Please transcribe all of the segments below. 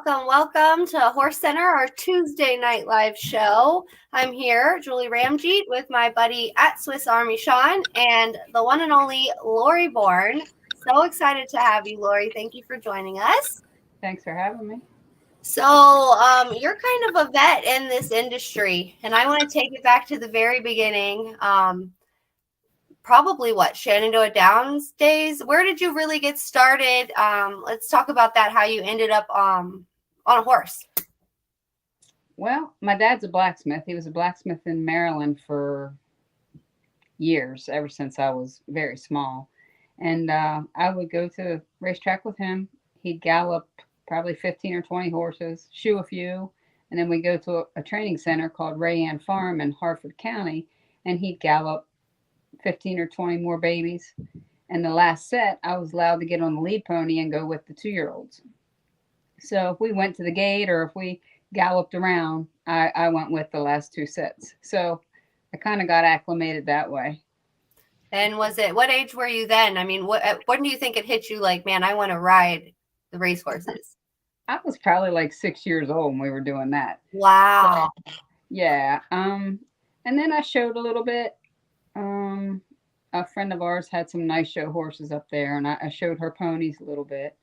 welcome to Horse Center, our Tuesday night live show. I'm here, Julie Ramjeet, with my buddy at Swiss Army Sean and the one and only Lori Bourne. So excited to have you, Lori. Thank you for joining us. Thanks for having me. So, you're kind of a vet in this industry, and I want to take it back to the very beginning. Probably what, Shenandoah Downs days? Where did you really get started? Let's talk about that, how you ended up on a horse. Well, my dad's a blacksmith. He was a blacksmith in Maryland for years, ever since I was very small. And I would go to the racetrack with him. He'd gallop probably 15 or 20 horses, shoe a few, and then we go to a training center called Ray Ann Farm in Harford County, and he'd gallop 15 or 20 more babies. And the last set, I was allowed to get on the lead pony and go with the 2-year-olds. So if we went to the gate or if we galloped around, I went with the last 2 sets. So I kind of got acclimated that way. And what age were you then? I mean, when do you think it hit you like, man, I want to ride the racehorses? I was probably like 6 years old when we were doing that. Wow. So, yeah. And then I showed a little bit. A friend of ours had some nice show horses up there, and I showed her ponies a little bit.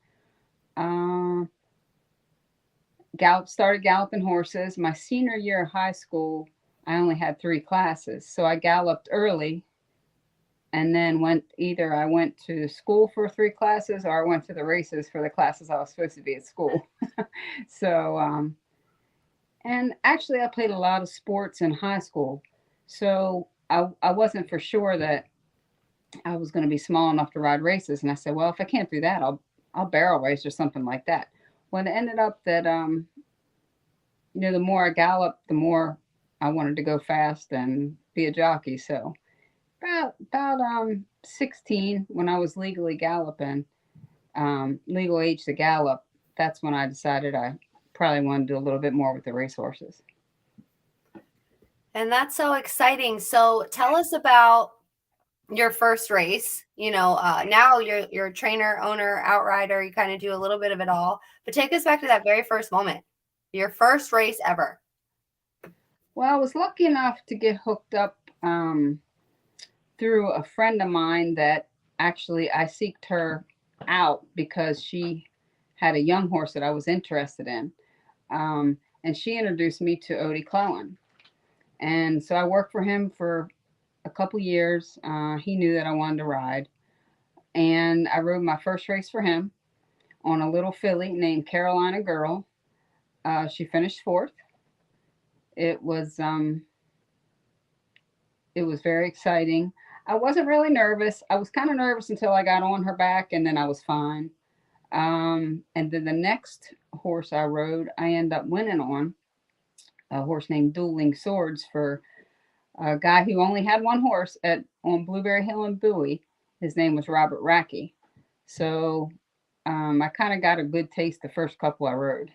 Started galloping horses. My senior year of high school, I only had 3 classes, so I galloped early, and then I went to school for 3 classes, or I went to the races for the classes I was supposed to be at school. So, and actually, I played a lot of sports in high school, so I wasn't for sure that I was going to be small enough to ride races. And I said, well, if I can't do that, I'll barrel race or something like that. Well, it ended up that, the more I galloped, the more I wanted to go fast and be a jockey. So about 16, when I was legally galloping, legal age to gallop, that's when I decided I probably wanted to do a little bit more with the racehorses. And that's so exciting. So tell us about your first race. Now you're a trainer, owner, outrider. You kind of do a little bit of it all. But take us back to that very first moment, your first race ever. Well, I was lucky enough to get hooked up through a friend of mine that actually I seeked her out because she had a young horse that I was interested in. And she introduced me to Odie Clowen. And so I worked for him for a couple years. He knew that I wanted to ride. And I rode my first race for him on a little filly named Carolina Girl. She finished 4th. It was very exciting. I wasn't really nervous. I was kind of nervous until I got on her back, and then I was fine. And then the next horse I rode, I ended up winning on a horse named Dueling Swords for a guy who only had one horse on Blueberry Hill and Bowie. His name was Robert Rackey. So I kind of got a good taste the first couple I rode.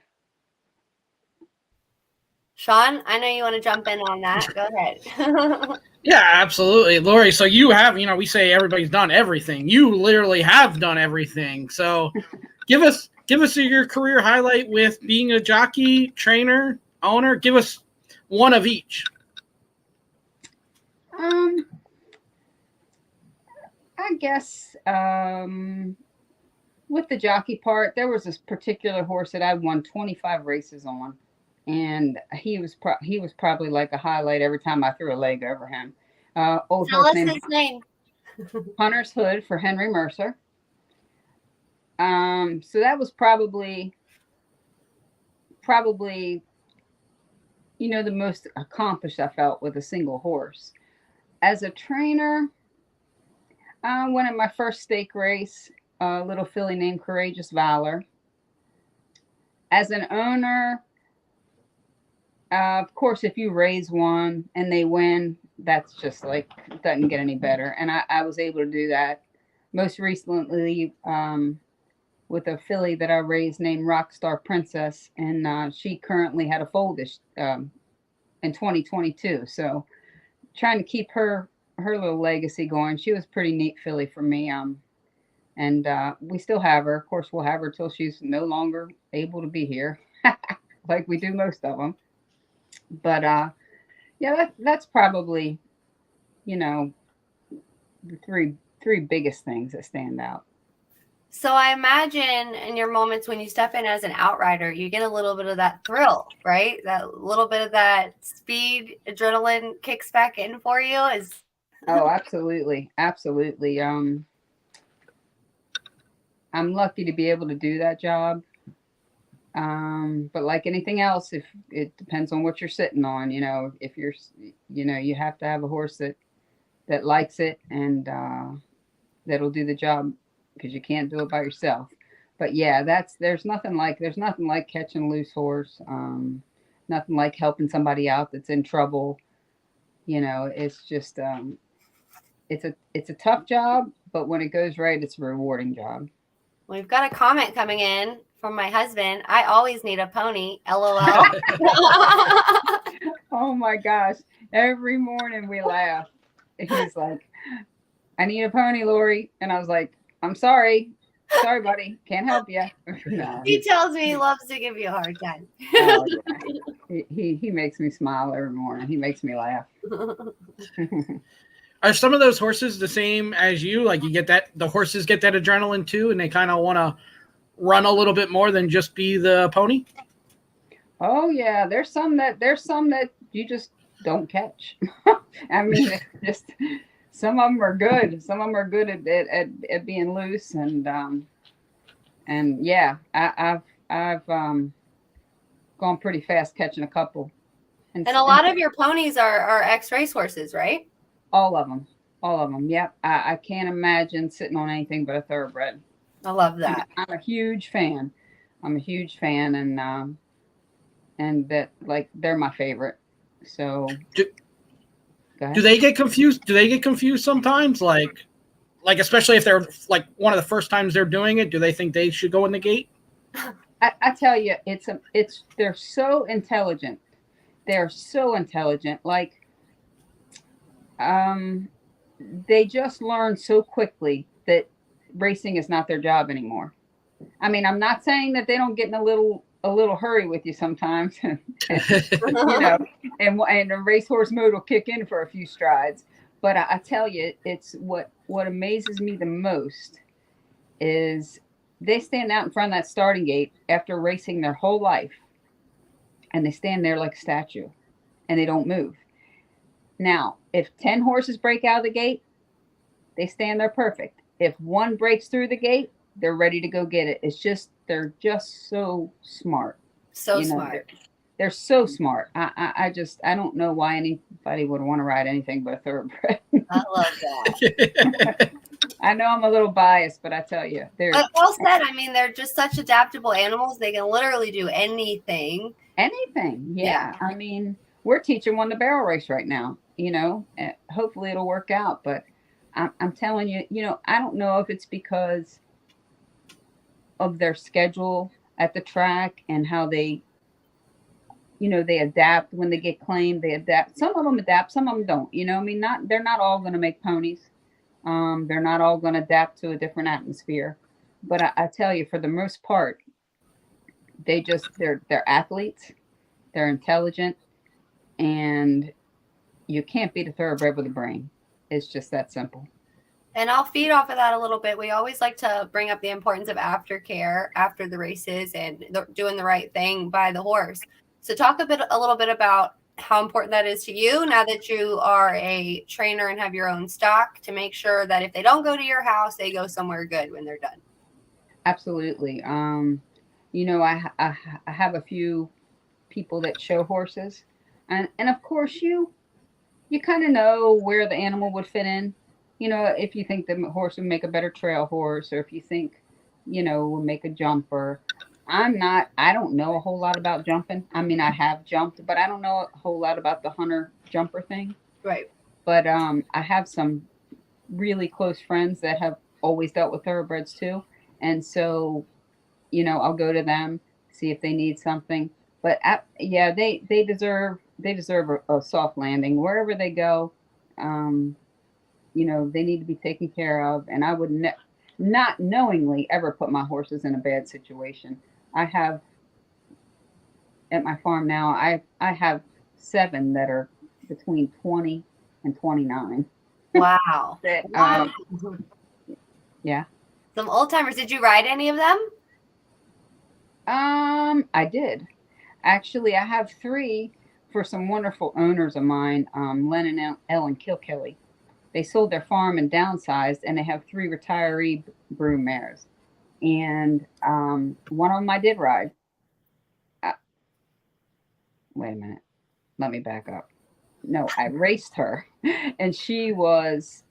Sean, I know you want to jump in on that. Go ahead. Yeah, absolutely. Lori, so you have, we say everybody's done everything. You literally have done everything. So give us your career highlight with being a jockey, trainer, owner. Give us one of each. I guess with the jockey part, there was this particular horse that I won 25 races on, and he was probably like a highlight every time I threw a leg over him. Tell us his name. Hunter's Hood for Henry Mercer. So that was probably the most accomplished I felt with a single horse. As a trainer, I won in my first stake race, a little filly named Courageous Valor. As an owner, of course, if you raise one and they win, that's just like, doesn't get any better. And I was able to do that. Most recently, with a filly that I raised named Rockstar Princess, and she currently had a foal in 2022. So trying to keep her little legacy going. She was a pretty neat filly for me. And we still have her. Of course, we'll have her till she's no longer able to be here. like we do most of them. But yeah, that's probably, you know, the three biggest things that stand out. So I imagine in your moments when you step in as an outrider, you get a little bit of that thrill, right? That little bit of that speed, adrenaline kicks back in for you. Is Oh, absolutely, absolutely. I'm lucky to be able to do that job. But like anything else, if it depends on what you're sitting on, if you're, you have to have a horse that likes it and that'll do the job, because you can't do it by yourself. But yeah, there's nothing like catching a loose horse. Nothing like helping somebody out that's in trouble. It's just it's a tough job, but when it goes right, it's a rewarding job. we've got a comment coming in from my husband. I always need a pony. LOL. Oh my gosh. Every morning we laugh. He's like, I need a pony, Lori. And I was like, I'm sorry. Sorry, buddy. Can't help you. No, He tells me he loves to give you a hard time. oh, yeah. He makes me smile every morning. He makes me laugh. Are some of those horses the same as you? Like the horses get that adrenaline too, and they kind of want to run a little bit more than just be the pony? Oh yeah, there's some that you just don't catch. I mean, it's just some of them are good. Some of them are good at being loose, and yeah, I've gone pretty fast catching a couple. And a lot of your ponies are ex-race horses, right? All of them. Yep. I can't imagine sitting on anything but a thoroughbred. I love that. I'm a huge fan. And that, like, they're my favorite. So do they get confused? Do they get confused sometimes? Like especially if they're like one of the first times they're doing it, do they think they should go in the gate? I tell you, they're so intelligent. They're so intelligent. Like, they just learn so quickly that racing is not their job anymore. I mean, I'm not saying that they don't get in a little hurry with you sometimes, and the racehorse mode will kick in for a few strides. But I tell you, it's what amazes me the most is they stand out in front of that starting gate after racing their whole life, and they stand there like a statue, and they don't move. Now, if 10 horses break out of the gate, they stand there perfect. If one breaks through the gate, they're ready to go get it. It's just, they're just so smart. So smart. They're so smart. I don't know why anybody would want to ride anything but a thoroughbred. I love that. I know I'm a little biased, but I tell you, they're well said. I mean, they're just such adaptable animals. They can literally do anything. Anything. Yeah. I mean, we're teaching one the barrel race right now, hopefully it'll work out. But I'm telling you, I don't know if it's because of their schedule at the track and how they adapt when they get claimed. They adapt. Some of them adapt, some of them don't. I mean, they're not all going to make ponies. They're not all going to adapt to a different atmosphere. But I tell you, for the most part, they're athletes. They're intelligent, and you can't beat a thoroughbred with a brain. It's just that simple. And I'll feed off of that a little bit. We always like to bring up the importance of aftercare after the races and doing the right thing by the horse. So talk a little bit about how important that is to you now that you are a trainer and have your own stock, to make sure that if they don't go to your house, they go somewhere good when they're done. Absolutely. I have a few people that show horses, and of course you kind of know where the animal would fit in. If you think the horse would make a better trail horse, or if you think would make a jumper. I don't know a whole lot about jumping. I mean, I have jumped, but I don't know a whole lot about the hunter jumper thing. Right. But I have some really close friends that have always dealt with thoroughbreds too, and so I'll go to them, see if they need something. But yeah, they deserve a soft landing wherever they go. They need to be taken care of, and I would not knowingly ever put my horses in a bad situation. I have at my farm now, I have 7 that are between 20 and 29. Wow. That Wow. yeah. Some old timers. Did you ride any of them? I did. Actually, I have 3 for some wonderful owners of mine, Len and Ellen Kilkelly. They sold their farm and downsized, and they have 3 retiree brood mares. And one of them I did ride. Uh, Wait a minute. Let me back up. No, I raced her, and she was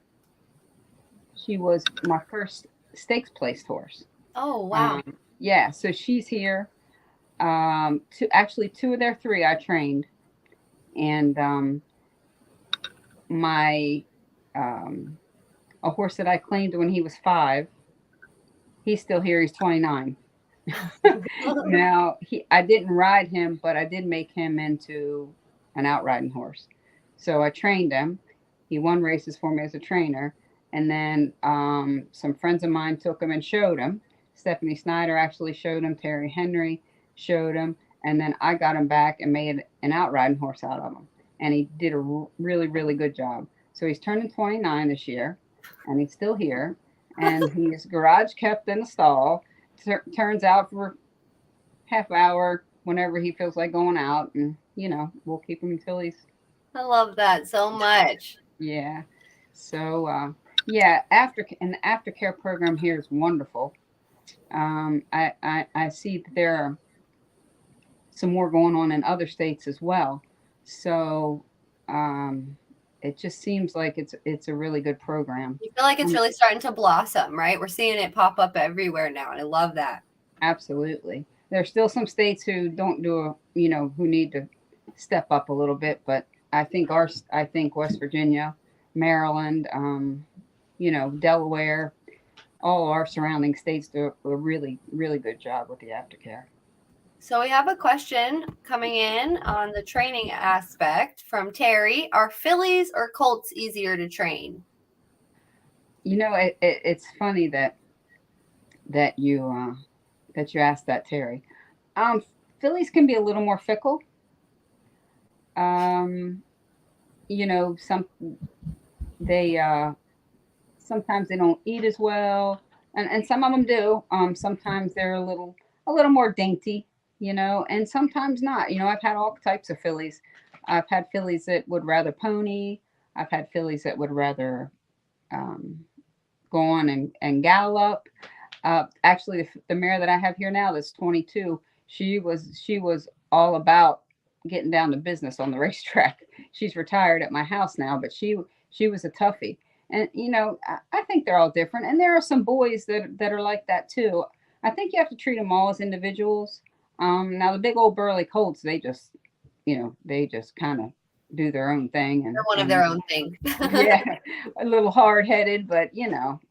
my first stakes placed horse. Oh, wow. Yeah, so she's here. Two of their 3 I trained, and my a horse that I claimed when he was 5. He's still here. He's 29. Now I didn't ride him, but I did make him into an outriding horse. So I trained him. He won races for me as a trainer, and then some friends of mine took him and showed him. Stephanie Snyder actually showed him. Terry Henry showed him, and then I got him back and made an outriding horse out of him. And he did a really, really good job. So he's turning 29 this year, and he's still here. And he's garage kept in the stall. Turns out for half hour whenever he feels like going out, and we'll keep him until he's I love that so much. yeah. So yeah, the aftercare program here is wonderful. I see that there are some more going on in other states as well. So it just seems like it's a really good program. You feel like it's really starting to blossom, right? We're seeing it pop up everywhere now, and I love that. Absolutely. There's still some states who don't who need to step up a little bit, but I think West Virginia, Maryland, Delaware, all our surrounding states do a really, really good job with the aftercare. So we have a question coming in on the training aspect from Terry. Are fillies or colts easier to train? It's funny that you asked that, Terry. Fillies can be a little more fickle. Some they sometimes they don't eat as well, and some of them do. Sometimes they're a little more dainty, and sometimes not. I've had all types of fillies. I've had fillies that would rather pony. I've had fillies that would rather um, go on and gallop. Actually, the mare that I have here now, that's 22, she was all about getting down to business on the racetrack. She's retired at my house now, but she was a toughie. And I think they're all different, and there are some boys that are like that too. I think you have to treat them all as individuals. Now the big old burly colts, they just kind of do their own thing, They're one of their own thing. yeah, a little hard headed, but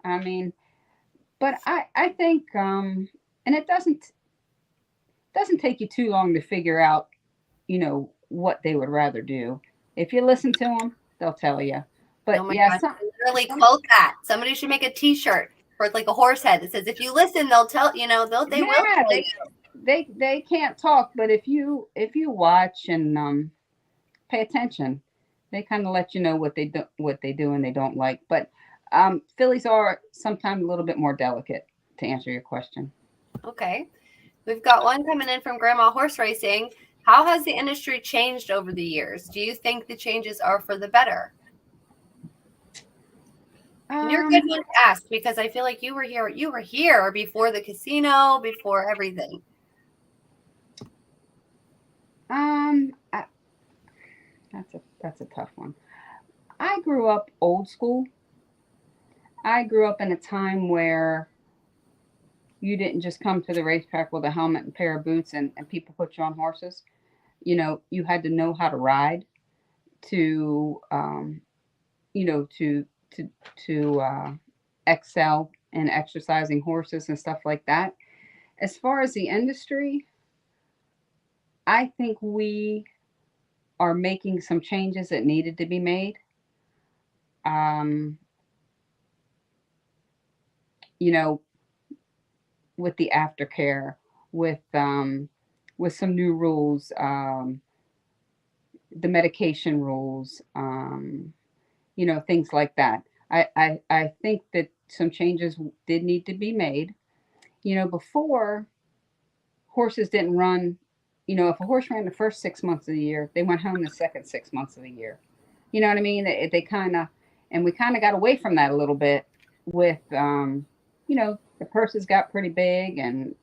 I mean, but I think and it doesn't take you too long to figure out what they would rather do. If you listen to them, they'll tell you. But Oh my yeah, God, literally quote that. Somebody should make a T-shirt for like a horse head that says, "If you listen, they'll tell they will yeah, tell you." they can't talk, but if you watch and pay attention, they kind of let you know what they do and they don't like. But fillies are sometimes a little bit more delicate, to answer your question. Okay, we've got one coming in from Grandma Horse Racing. How has the industry changed over the years? Do you think the changes are for the better? And you're a good Um, one to ask because I feel like you were here. You were here before the casino, before everything. um, I, that's a tough one. I grew up old school. I grew up in a time where you didn't just come to the racetrack with a helmet and pair of boots and people put you on horses. You had to know how to ride to, to, to excel in exercising horses and stuff like that. As far as the industry, I think we are making some changes that needed to be made. Um, you know, with the aftercare, with with some new rules, the medication rules, things like that. I think that some changes did need to be made. Before, horses didn't run. If a horse ran the first 6 months of the year, they went home the second 6 months of the year. You know what I mean? They kind of, and we kind of got away from that a little bit with, the purses got pretty big, and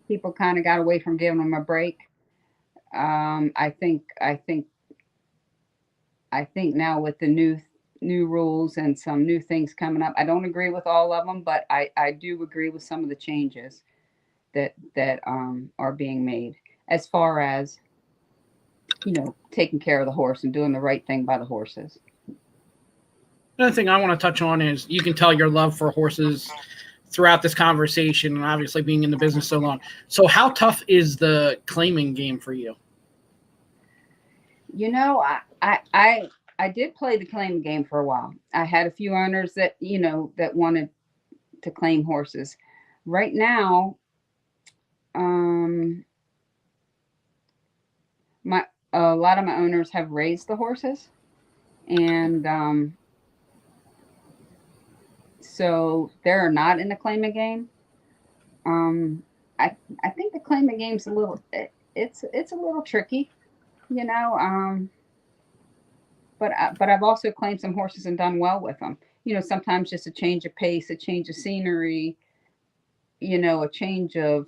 people kind of got away from giving them a break. I think now with the new rules and some new things coming up, I don't agree with all of them, but I do agree with some of the changes that are being made as far as taking care of the horse and doing the right thing by the horses. Another thing I want to touch on is you can tell your love for horses throughout this conversation, and obviously being in the business so long. So how tough is the claiming game for you? I did play the claim game for a while. I had a few owners that that wanted to claim horses. Right now, a lot of my owners have raised the horses, and so they're not in the claiming game. I think the claiming game's it's a little tricky, but I've also claimed some horses and done well with them. Sometimes just a change of pace, a change of scenery, a change of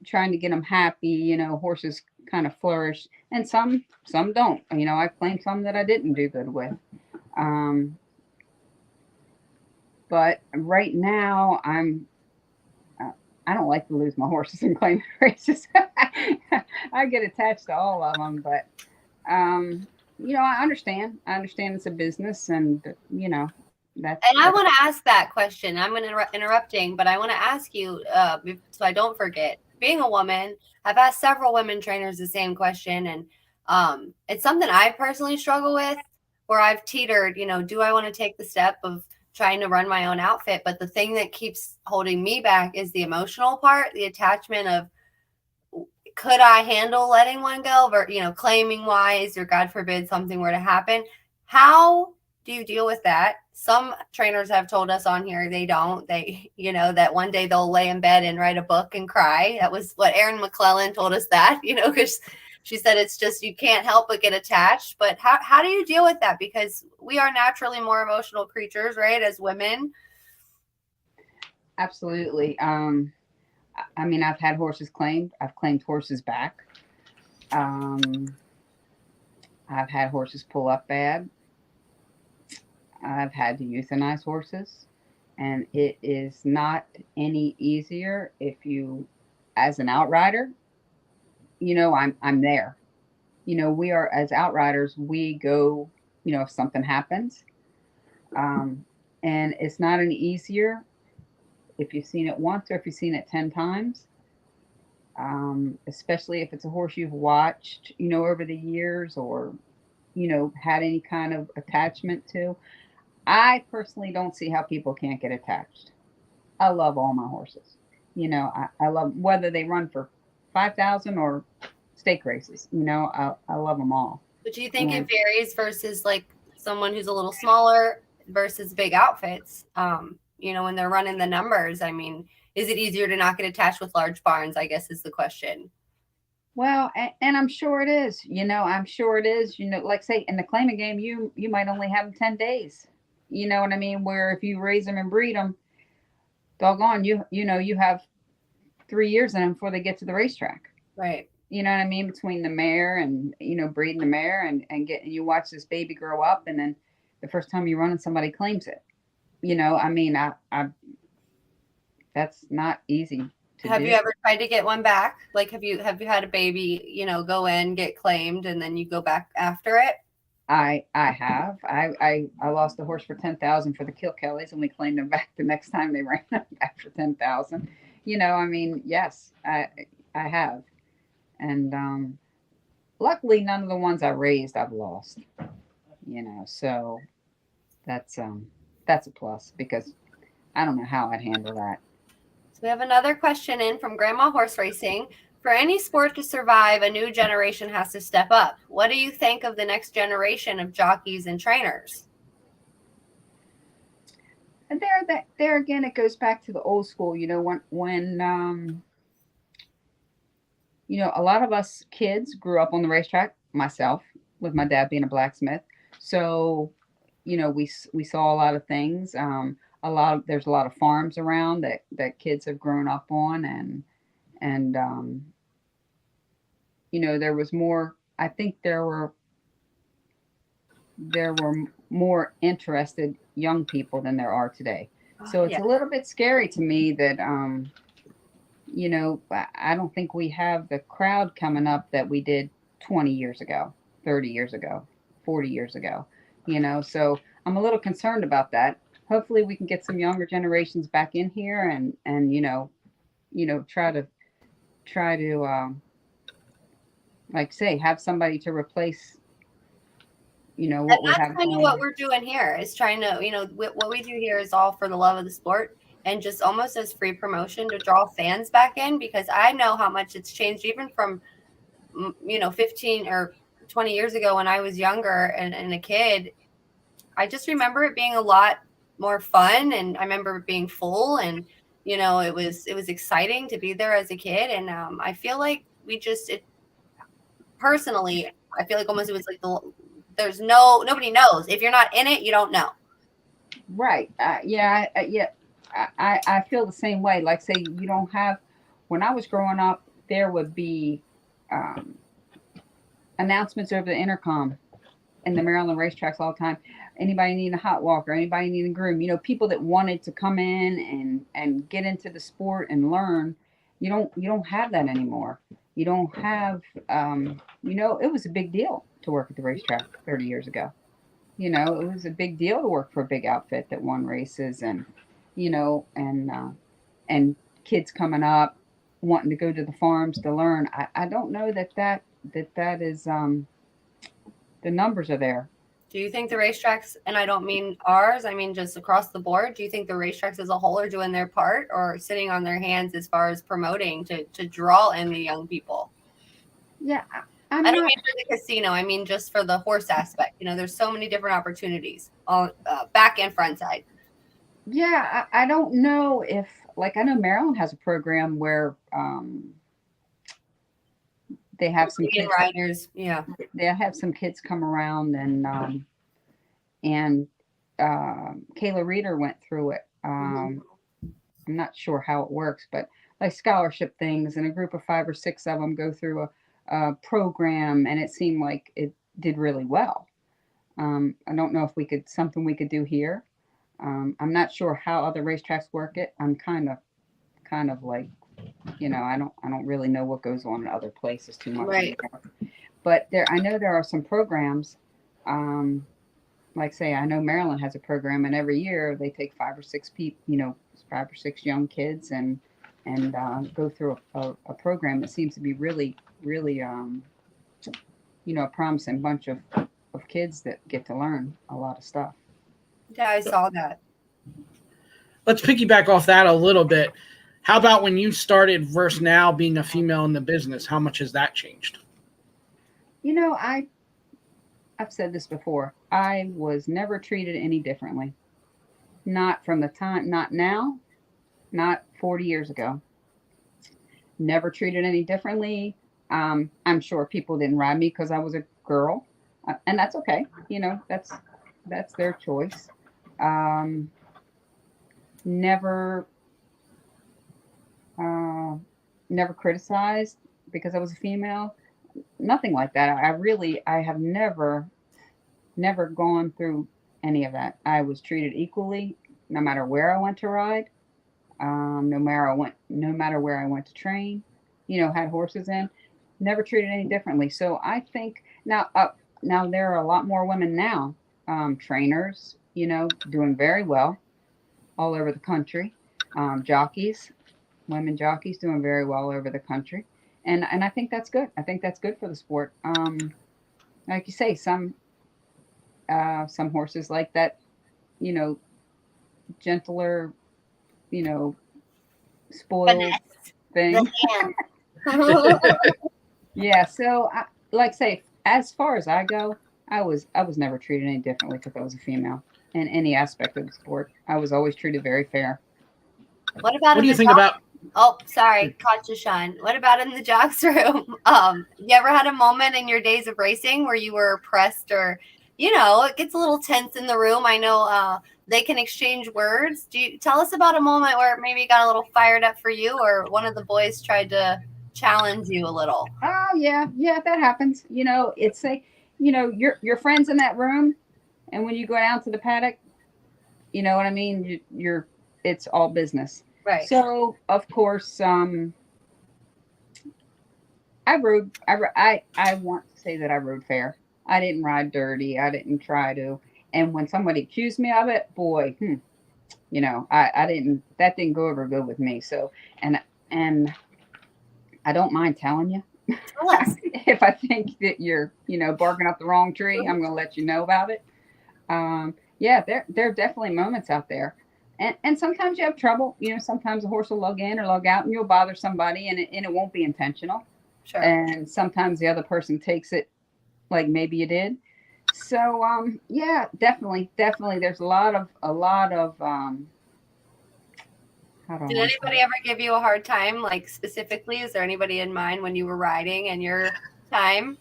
trying to get them happy. Horses kind of flourish, and some don't. I've claimed some that I didn't do good with. But right now, I don't like to lose my horses in claiming races. I get attached to all of them, but I understand. I understand it's a business, and that's. And I want to ask that question. I'm going to interrupting, but I want to ask you so I don't forget. Being a woman, I've asked several women trainers the same question, and it's something I personally struggle with, where I've teetered. Do I want to take the step of trying to run my own outfit? But the thing that keeps holding me back is the emotional part, the attachment of, could I handle letting one go, or claiming wise, or God forbid something were to happen? How do you deal with that? Some trainers have told us on here they don't. They, that one day they'll lay in bed and write a book and cry. That was what Erin McClellan told us that, because she said it's just you can't help but get attached. But how do you deal with that? Because we are naturally more emotional creatures, right, as women? Absolutely. I've had horses claimed. I've claimed horses back. I've had horses pull up bad. I've had to euthanize horses, and it is not any easier if you, as an outrider, I'm there. We are, as outriders, we go, if something happens, and it's not any easier if you've seen it once or if you've seen it 10 times, especially if it's a horse you've watched, over the years, or, had any kind of attachment to. I personally don't see how people can't get attached. I love all my horses. I love whether they run for 5,000 or stake races. I love them all. But do you think it varies versus like someone who's a little smaller versus big outfits? When they're running the numbers, is it easier to not get attached with large barns, I guess is the question. Well, and I'm sure it is. I'm sure it is. Like say in the claiming game, you might only have them 10 days. You know what I mean? Where if you raise them and breed them, doggone, you have 3 years in them before they get to the racetrack. Right. You know what I mean? Between the mare and, breeding the mare and you watch this baby grow up, and then the first time you run and somebody claims it. I that's not easy to have do. You ever tried to get one back? Like, have you had a baby, go in, get claimed, and then you go back after it? I have. I lost a horse for 10,000 for the Kilkellys, and we claimed them back the next time they ran them back for 10,000. Yes, I have. And luckily none of the ones I raised I've lost. So that's a plus, because I don't know how I'd handle that. So we have another question in from Grandma Horse Racing. For any sport to survive, a new generation has to step up. What do you think of the next generation of jockeys and trainers? And there again, it goes back to the old school. When a lot of us kids grew up on the racetrack. Myself, with my dad being a blacksmith, so we saw a lot of things. There's a lot of farms around that kids have grown up on, and there was more. I think there were more interested young people than there are today. So it's Yeah. a little bit scary to me that I don't think we have the crowd coming up that we did 20 years ago, 30 years ago, 40 years ago. So I'm a little concerned about that. Hopefully we can get some younger generations back in here and try to like say have somebody to replace what we That's have kind of going what on. we're doing here is trying to, what we do here is all for the love of the sport and just almost as free promotion to draw fans back in, because I know how much it's changed even from, 15 or 20 years ago when I was younger and a kid. I just remember it being a lot more fun, and I remember it being full, and it was exciting to be there as a kid. And I feel like personally, I feel like almost it was like there's nobody knows. If you're not in it, you don't know. Right. Yeah. I feel the same way. Like, say, you don't have, when I was growing up, there would be um, announcements over the intercom in the Maryland racetracks all the time. Anybody need a hot walker? Anybody need a groom? People that wanted to come in and get into the sport and learn. You don't have that anymore. You don't have it was a big deal to work at the racetrack 30 years ago. It was a big deal to work for a big outfit that won races and you know and kids coming up wanting to go to the farms to learn. I don't know that is the numbers are there. Do you think the racetracks, and I don't mean ours, I mean just across the board, do you think the racetracks as a whole are doing their part or sitting on their hands as far as promoting to draw in the young people? Yeah, I I'm don't not. mean for the casino. I mean just for the horse aspect. There's so many different opportunities on back and front side. Yeah, I don't know if, like, I know Maryland has a program where they have some Indian kids. riders, yeah. They have some kids come around and Kayla Reeder went through it. I'm not sure how it works, but like scholarship things, and a group of 5 or 6 of them go through a program, and it seemed like it did really well. I don't know if something we could do here. I'm not sure how other racetracks work it. I'm kind of like, I don't really know what goes on in other places too much Right. anymore. But I know there are some programs. Um, like say, I know Maryland has a program, and every year they take 5 or 6 people, 5 or 6 young kids, and go through a program that seems to be really, really, a promising bunch of kids that get to learn a lot of stuff. Yeah, I saw that. Let's piggyback off that a little bit. How about when you started versus now being a female in the business? How much has that changed? I've said this before. I was never treated any differently. Not from the time, not now, not 40 years ago. Never treated any differently. I'm sure people didn't ride me because I was a girl, and that's okay. That's their choice. Um, never, uh, never criticized because I was a female. Nothing like that. I have never gone through any of that. I was treated equally, no matter where I went to ride, no matter where I went to train. Had horses in, never treated any differently. So I think now there are a lot more women now, trainers, doing very well all over the country. Jockeys, women jockeys doing very well all over the country, and I think that's good. I think that's good for the sport. Like you say, some horses like that, you know, gentler, you know, spoiled thing. The lamb. Yeah. So, like say, as far as I go, I was never treated any differently because I was a female in any aspect of the sport. I was always treated very fair. What about What in do you the think jock? about? Oh, sorry, caught you, Sean. What about in the jocks room? You ever had a moment in your days of racing where you were pressed, or it gets a little tense in the room? I know they can exchange words. Do you tell us about a moment where it maybe got a little fired up for you, or one of the boys tried to challenge you a little? Oh yeah, yeah, that happens. It's a, your friends in that room, and when you go down to the paddock, you know what I mean. It's all business. Right. So of course, I want to say that I rode fair. I didn't ride dirty. I didn't try to. And when somebody accused me of it, boy, I didn't. That didn't go over good with me. So and I don't mind telling you. Tell us. If I think that you're, barking up the wrong tree, I'm going to let you know about it. Yeah, there are definitely moments out there. And sometimes you have trouble. Sometimes a horse will lug in or lug out and you'll bother somebody and it won't be intentional. Sure. And sometimes the other person takes it like maybe you did. So, yeah, definitely. There's a lot of, Did anybody ever give you a hard time? Like specifically, is there anybody in mind when you were riding and your time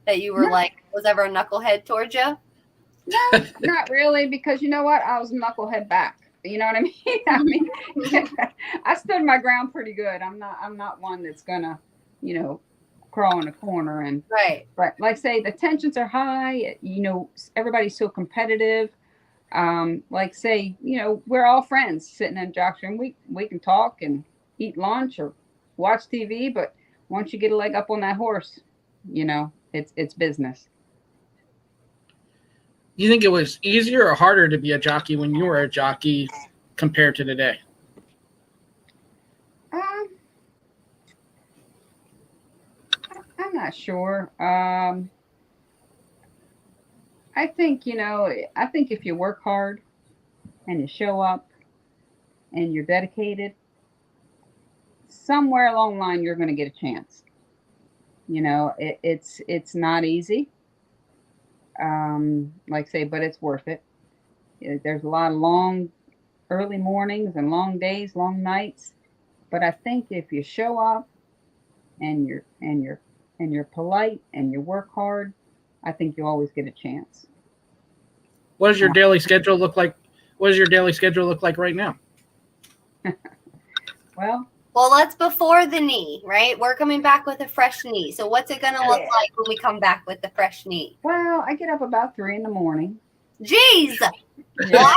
that you were was ever a knucklehead towards you? No, not really, because you know what? I was knucklehead back. You know what I mean? I stood my ground pretty good. I'm not one that's gonna, crawl in a corner and right. But like say the tensions are high. Everybody's so competitive. Like say, we're all friends sitting in jock's room. We can talk and eat lunch or watch TV, but once you get a leg up on that horse, it's business. You think it was easier or harder to be a jockey when you were a jockey compared to today? I'm not sure. I think if you work hard and you show up and you're dedicated, somewhere along the line you're going to get a chance. It's not easy. Like say, but it's worth it. There's a lot of long, early mornings and long days, long nights. But I think if you show up and you're polite and you work hard, I think you always get a chance. What does your daily schedule look like? What does your daily schedule look like right now? Well, that's before the knee, right? We're coming back with a fresh knee. So what's it going to look like when we come back with the fresh knee? Well, I get up about 3 a.m. Jeez. Yeah.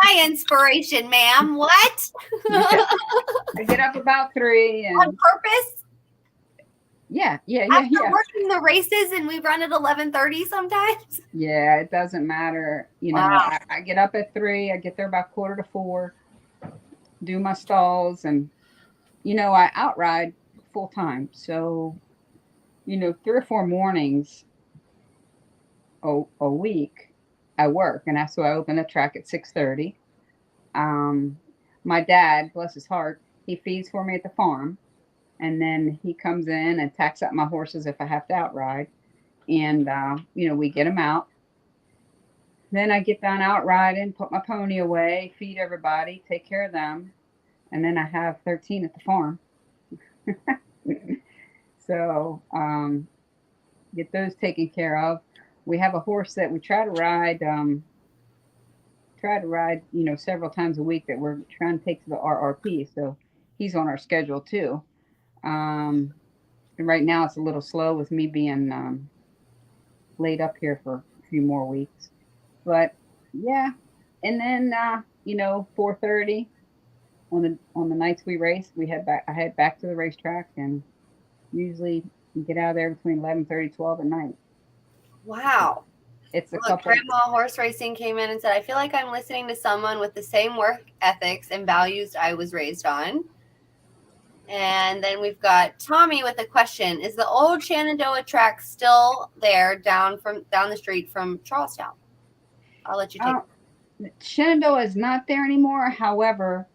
My inspiration, ma'am. What? I get up about 3 and on purpose? Yeah. After working the races and we run at 11:30 sometimes? Yeah, it doesn't matter. Wow. I get up at 3. I get there about 3:45, do my stalls, and, I outride full time. So, 3 or 4 mornings a week I work. And so I open the track at 6:30. My dad, bless his heart, he feeds for me at the farm. And then he comes in and tacks up my horses if I have to outride. And, we get them out. Then I get done outriding, put my pony away, feed everybody, take care of them. And then I have 13 at the farm. So get those taken care of. We have a horse that we try to ride, several times a week that we're trying to take to the RRP. So he's on our schedule too. And right now it's a little slow with me being laid up here for a few more weeks. But yeah, and then 4:30 on the nights we race, I head back to the racetrack, and usually get out of there between 11:30, 12 at night. Wow. It's Grandma Horse Racing came in and said, I feel like I'm listening to someone with the same work ethics and values I was raised on. And then we've got Tommy with a question. Is the old Shenandoah track still there down the street from Charlestown? I'll let you take Shenandoah is not there anymore. However,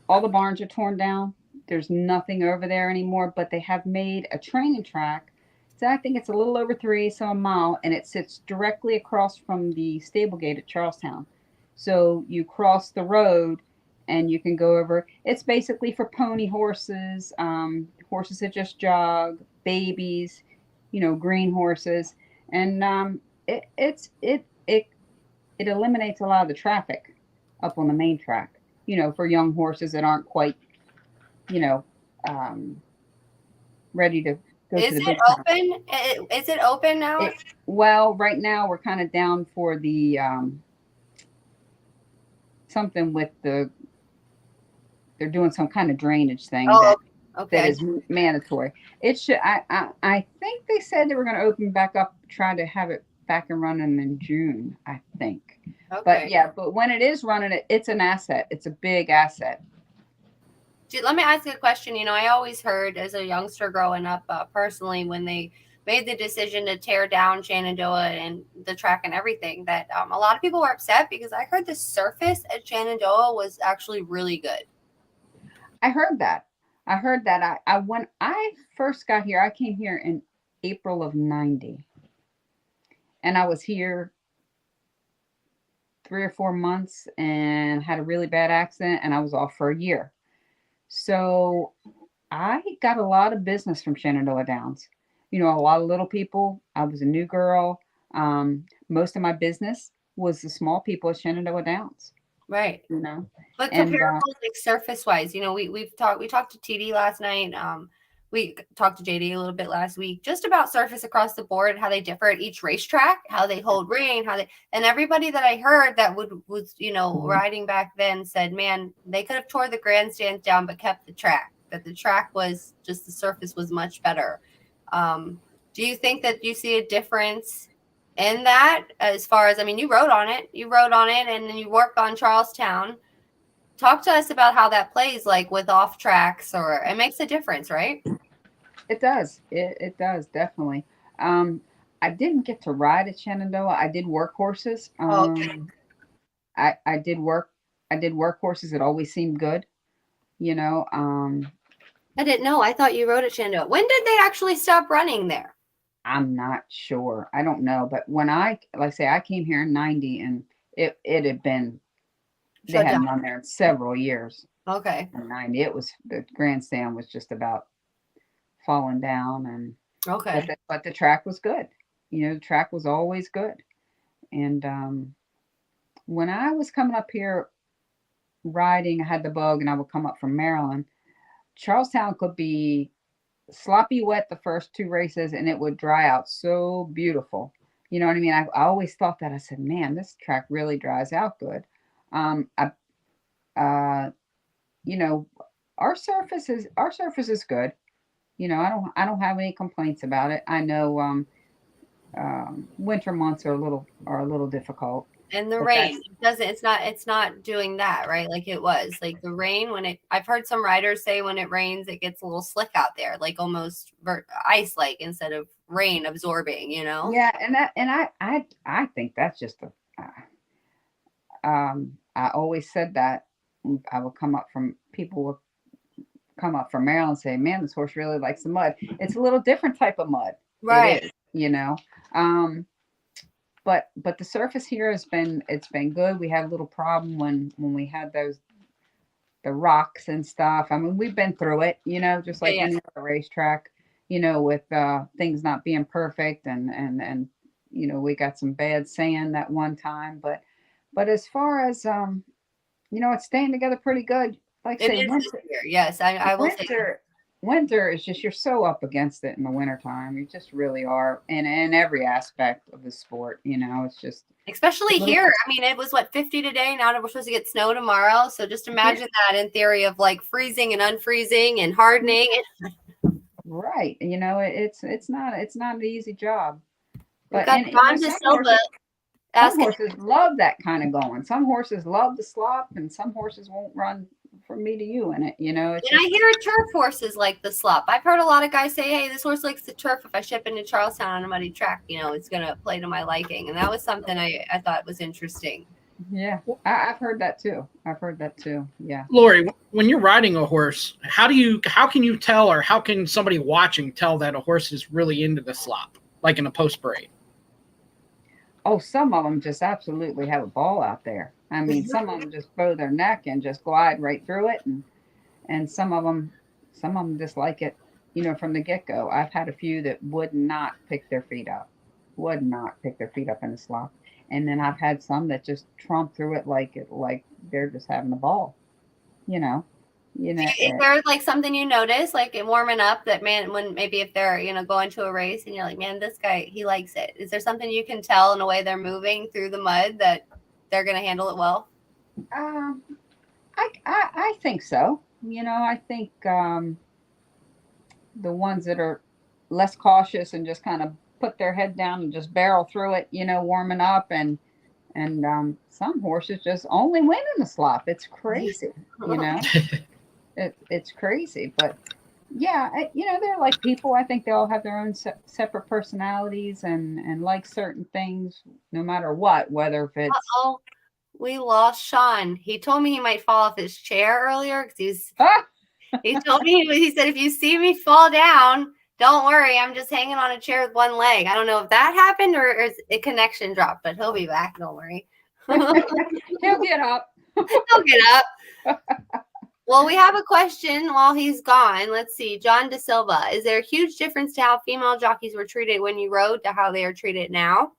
all the barns are torn down. There's nothing over there anymore, but they have made a training track. So I think it's a little over so a mile, and it sits directly across from the stable gate at Charlestown. So you cross the road and you can go over. It's basically for pony horses, horses that just jog, babies, green horses, and it eliminates a lot of the traffic up on the main track. For young horses that aren't quite, you know, um, ready to go to Is the it big time. open? Is it open now? Well, right now we're kind of down for the something with they're doing some kind of drainage thing Oh, that okay. is mandatory. It should. I think they said they were going to open back up, try to have it back and running in June. I think. But Okay. yeah, but when it is running, it's an asset. It's a big asset. Let me ask you a question. I always heard as a youngster growing up, personally, when they made the decision to tear down Shenandoah and the track and everything, that a lot of people were upset because I heard the surface at Shenandoah was actually really good. I heard that. I when I first got here, I came here in April of '90, and I was here 3 or 4 months and had a really bad accident, and I was off for a year. So I got a lot of business from Shenandoah Downs. A lot of little people. I was a new girl. Most of my business was the small people at Shenandoah Downs. Right. But And comparables, like surface wise, we talked to TD last night. We talked to JD a little bit last week, just about surface across the board, how they differ at each racetrack, how they hold rain, and everybody that I heard that was riding back then said, man, they could have tore the grandstands down but kept the track. That the track was just, the surface was much better. Do you think that you see a difference in that, as far as, you rode on it, and then you worked on Charlestown? Talk to us about how that plays, like with off tracks, or it makes a difference, right? it does. It does, definitely. I didn't get to ride at Shenandoah. I did work horses. Oh, okay. I did work horses. It always seemed good. You know, I didn't know. I thought you rode at Shenandoah. When did they actually stop running there? I'm not sure. I don't know. But when like I say, I came here in '90, and it had been, they Shut hadn't down. run there in several years. Okay. In '90, the grandstand was just about falling down, and Okay. but the track was good. The track was always good. And when I was coming up here riding, I had the bug, and I would come up from Maryland. Charlestown could be sloppy wet the first two races, and it would dry out so beautiful. You know what I mean? I always thought that. I said, man, this track really dries out good. I, you know, our surface is good. I don't have any complaints about it. I know winter months are a little difficult, And the but rain, that's it's not doing that, right? Like it was, like the rain, I've heard some riders say when it rains, it gets a little slick out there, like almost ice, like instead of rain absorbing, yeah, and I think that's just I always said that. I would come up from people would come up from Maryland and say, man, this horse really likes the mud. It's a little different type of mud. Right. It is. Um, but the surface here it's been good. We had a little problem when we had the rocks and stuff. We've been through it, just like Yeah. any other racetrack, with things not being perfect, and we got some bad sand that one time, but as far as it's staying together pretty good. Like I It say, is this year. Yes, I will say. winter is just, you're so up against it in the wintertime. You just really are, in every aspect of the sport. It's just Especially little, here. It was what, 50 today. Now we're supposed to get snow tomorrow. So just imagine that in theory of like freezing and unfreezing and hardening. right. It's not an easy job. We've But got Don some DeSilva horses, asking. love that kind of going. Some horses love the slop, and some horses won't run from me to you in it. It's And I just, hear turf horses like the slop. I've heard a lot of guys say, hey, this horse likes the turf. If I ship into Charlestown on a muddy track, it's going to play to my liking. And that was something I thought was interesting. Yeah, I've heard that too. I've heard that too. Yeah. Lori, when you're riding a horse, how can you tell, or how can somebody watching tell that a horse is really into the slop, like in a post parade? Oh, some of them just absolutely have a ball out there. I mean, some of them just bow their neck and just glide right through it, and some of them just like it, from the get go. I've had a few that would not pick their feet up in the slop, and then I've had some that just trump through it like they're just having a ball. You know, Is there like something you notice, like it warming up, that man, when maybe if they're going to a race and you're like, man, this guy, he likes it. Is there something you can tell in the way they're moving through the mud that they're going to handle it well? um, I think so. I think the ones that are less cautious and just kind of put their head down and just barrel through it, warming up, and some horses just only win in the slop. It's crazy, you know. It's crazy, but yeah, they're like people. I think they all have their own separate personalities and like certain things, no matter what. Whether if it's Oh, we lost Sean. He told me he might fall off his chair earlier because he told me, he said, if you see me fall down, don't worry, I'm just hanging on a chair with one leg. I don't know if that happened or is a connection dropped, but he'll be back. Don't worry. he'll get up. He'll get up. Well, we have a question while he's gone. Let's see. John De Silva. Is there a huge difference to how female jockeys were treated when you rode to how they are treated now?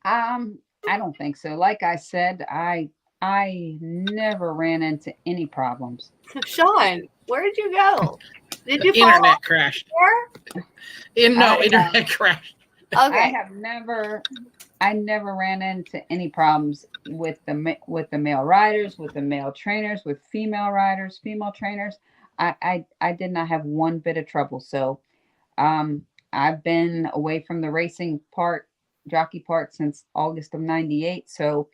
I don't think so. Like I said, I never ran into any problems. Sean, where did you go? Did you fall Internet off crashed. there? No, internet crashed. Okay. I never ran into any problems with the male riders, with the male trainers, with female riders, female trainers. I did not have one bit of trouble. So I've been away from the racing part, jockey part, since August of '98. So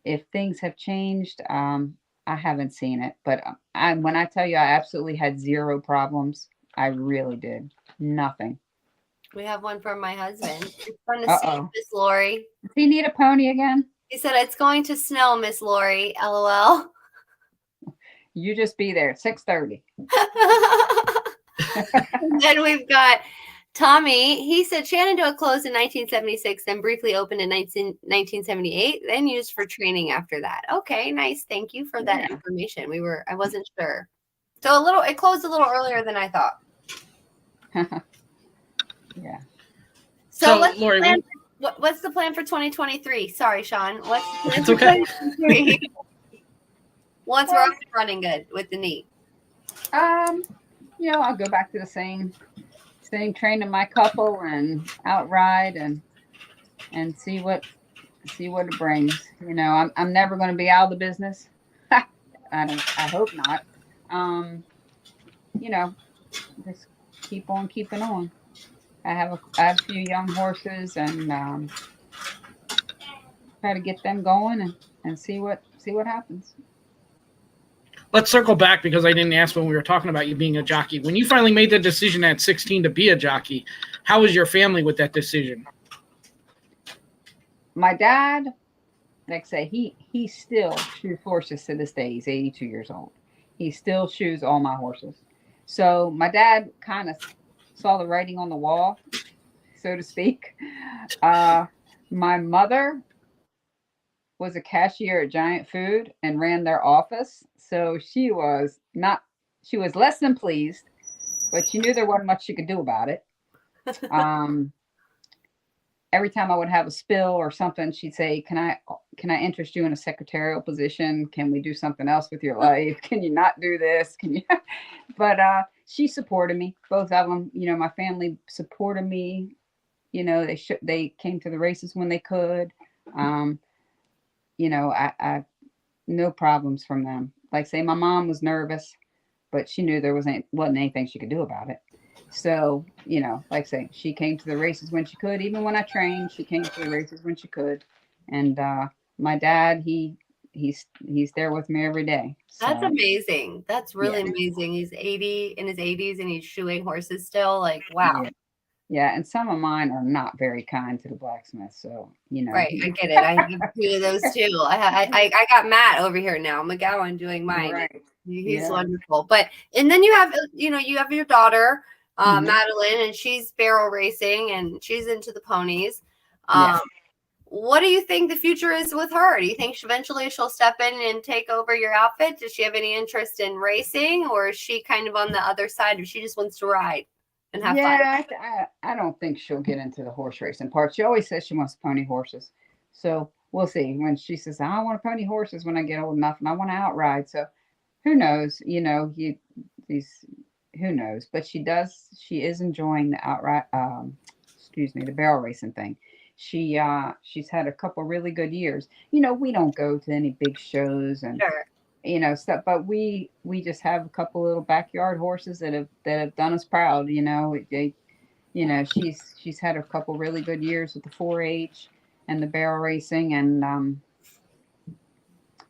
if things have changed, I haven't seen it. But when I tell you I absolutely had zero problems, I really did. Nothing. We have one from my husband. It's going to Uh-oh. snow, Miss Lori. Does he need a pony again? He said, it's going to snow, Miss Lori. LOL. You just be there at 6:30. Then we've got Tommy. He said Shenandoah closed in 1976, then briefly opened in 1978, then used for training after that. Okay, nice. Thank you for that information. I wasn't sure. So it closed a little earlier than I thought. Yeah. So Lori, what's the plan for 2023? Sorry, Sean. What's the plan It's for okay. 2023? Once we're up and running good with the knee. I'll go back to the same training my couple and outride and see what it brings. I'm never going to be out of the business. I hope not. Just keep on keeping on. I have a few young horses and try to get them going and see what happens. Let's circle back because I didn't ask when we were talking about you being a jockey. When you finally made the decision at 16 to be a jockey, how was your family with that decision? My dad, like I say, he still shoes horses to this day. He's 82 years old. He still shoes all my horses. So my dad kind of saw the writing on the wall, so to speak. My mother was a cashier at Giant Food and ran their office. So she was less than pleased, but she knew there wasn't much she could do about it. Every time I would have a spill or something, she'd say, can I interest you in a secretarial position? Can we do something else with your life? Can you not do this? Can you? But she supported me, both of them. My family supported me. They came to the races when they could. I no problems from them. Like say, my mom was nervous, but she knew there wasn't anything she could do about it. So, like say, she came to the races when she could. Even when I trained, she came to the races when she could. And my dad, he's there with me every day. So, that's amazing. That's really amazing. He's 80 in his 80s and he's shoeing horses still. Like, wow. Yeah, and some of mine are not very kind to the blacksmith, so Right, I get it. I have two of those too. I got Matt over here now, McGowan, doing mine. Right. He's Yeah. wonderful. But and then you have you have your daughter, Mhm. Madeline, and she's barrel racing and she's into the ponies. Yeah. What do you think the future is with her? Do you think eventually she'll step in and take over your outfit? Does she have any interest in racing, or is she kind of on the other side, or she just wants to ride and have fun? Yeah, I don't think she'll get into the horse racing part. She always says she wants pony horses. So we'll see. When she says, I want pony horses when I get old enough and I want to outride. So who knows? These who knows? But she is enjoying the outright the barrel racing thing. She's had a couple really good years. We don't go to any big shows and Sure. stuff, but we just have a couple little backyard horses that have done us proud. She's had a couple really good years with the 4-H and the barrel racing, and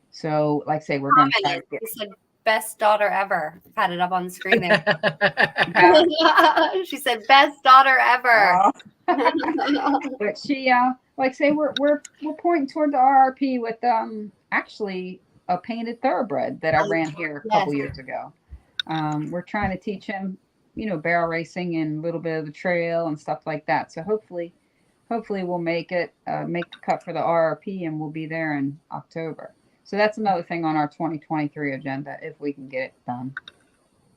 so like I say, we're going to try to get. She said, "Best daughter ever." Had it up on the screen there. She said, "Best daughter ever." But she, like I say, we're pointing toward the RRP with actually a painted thoroughbred that I ran here a couple years ago. We're trying to teach him, barrel racing and a little bit of the trail and stuff like that. So hopefully we'll make the cut for the RRP and we'll be there in October. So that's another thing on our 2023 agenda if we can get it done.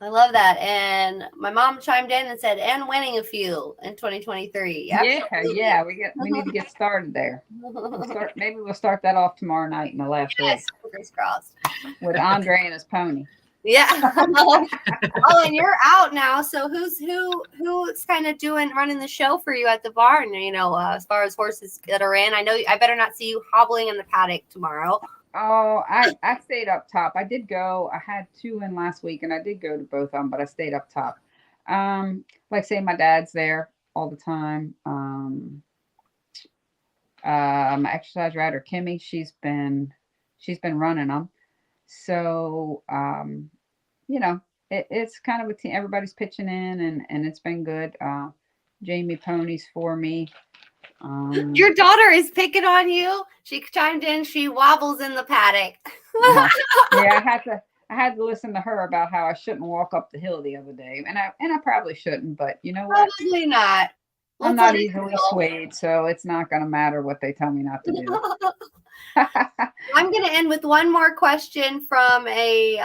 I love that. And my mom chimed in and said, "And winning a few in 2023." Absolutely. Yeah. We need to get started there. Maybe we'll start that off tomorrow night in the last race. Fingers crossed. With Andre and his pony. Yeah. Oh, and you're out now. So who's kind of running the show for you at the barn? As far as horses that are in, I better not see you hobbling in the paddock tomorrow. Oh, I stayed up top. I did go. I had 2 in last week, and I did go to both of them, but I stayed up top. Like say, my dad's there all the time. My exercise rider Kimmy, she's been running them. So it's kind of a team. Everybody's pitching in, and it's been good. Jamie ponies for me. Your daughter is picking on you. She chimed in. She wobbles in the paddock. Yeah, I had to listen to her about how I shouldn't walk up the hill the other day, and I probably shouldn't. But you know what? Probably not. I'm not easily swayed, so it's not going to matter what they tell me not to do. I'm going to end with one more question from a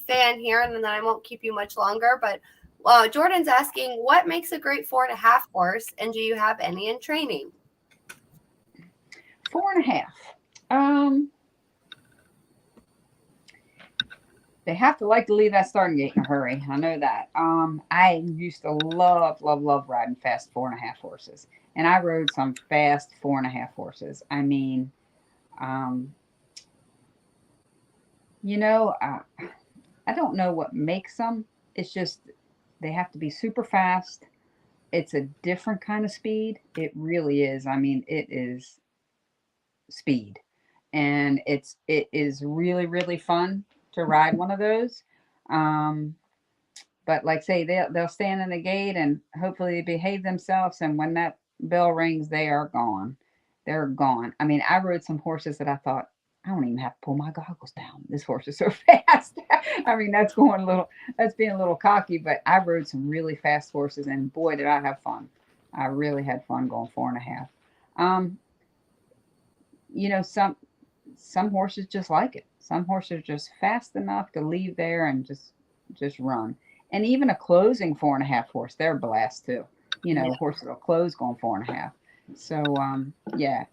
fan here, and then I won't keep you much longer. But Jordan's asking, what makes a great 4.5 horse, and do you have any in training? 4.5. They have to like to leave that starting gate in a hurry. I know that. I used to love riding fast 4.5 horses, and I rode some fast 4.5 horses. I mean, I don't know what makes them. It's just they have to be super fast. It's a different kind of speed. It really is. I mean, it is speed, and it is really, really fun to ride one of those. But like say, they'll stand in the gate and hopefully they behave themselves, and when that bell rings, they are gone. They're gone. I mean, I rode some horses that I thought, I don't even have to pull my goggles down. This horse is so fast. I mean, that's being a little cocky, but I rode some really fast horses, and boy, did I have fun. I really had fun going 4.5. Some horses just like it. Some horses are just fast enough to leave there and just run. And even a closing 4.5 horse, they're a blast too. Horses will close going 4.5. So